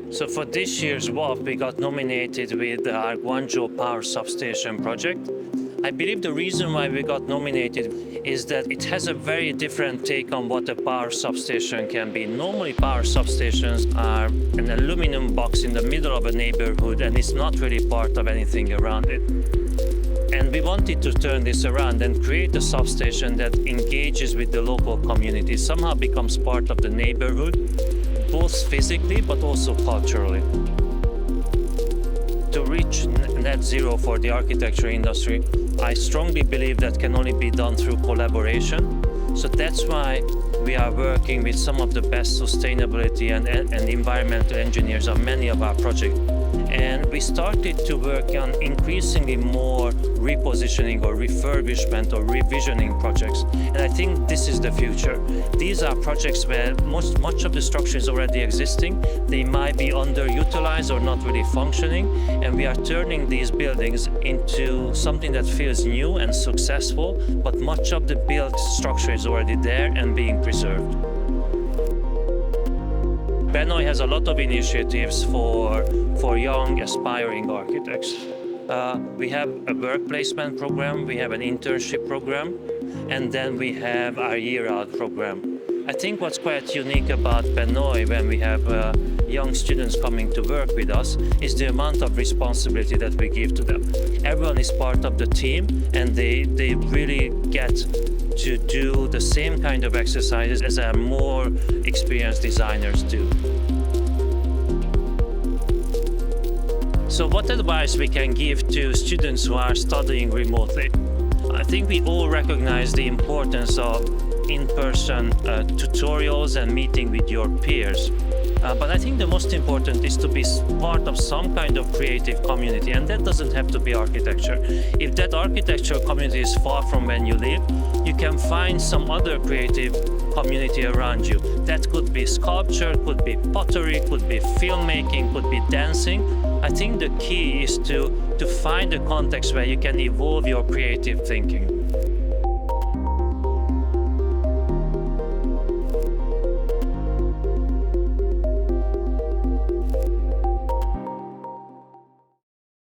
So for this year's WAF, we got nominated with our Guangzhou Power Station project. I believe the reason why we got nominated is that it has a very different take on what a power substation can be. Normally, power substations are an aluminum box in the middle of a neighborhood, and it's not really part of anything around it. And we wanted to turn this around and create a substation that engages with the local community, somehow becomes part of the neighborhood, both physically but also culturally. To reach net zero for the architecture industry, I strongly believe that can only be done through collaboration. So that's why we are working with some of the best sustainability and environmental engineers on many of our projects. And we started to work on increasingly more repositioning or refurbishment or revisioning projects. And I think this is the future. These are projects where much of the structure is already existing. They might be underutilized or not really functioning. And we are turning these buildings into something that feels new and successful, but much of the built structure is already there and being preserved. Benoy has a lot of initiatives for young, aspiring architects. We have a work placement program, we have an internship program, and then we have our year-out program. I think what's quite unique about Benoy when we have young students coming to work with us is the amount of responsibility that we give to them. Everyone is part of the team, and they really get to do the same kind of exercises as our more experienced designers do. So what advice we can give to students who are studying remotely? I think we all recognize the importance of in-person tutorials and meeting with your peers. But I think the most important is to be part of some kind of creative community, and that doesn't have to be architecture. If that architecture community is far from when you live, you can find some other creative community around you. That could be sculpture, could be pottery, could be filmmaking, could be dancing. I think the key is to find a context where you can evolve your creative thinking.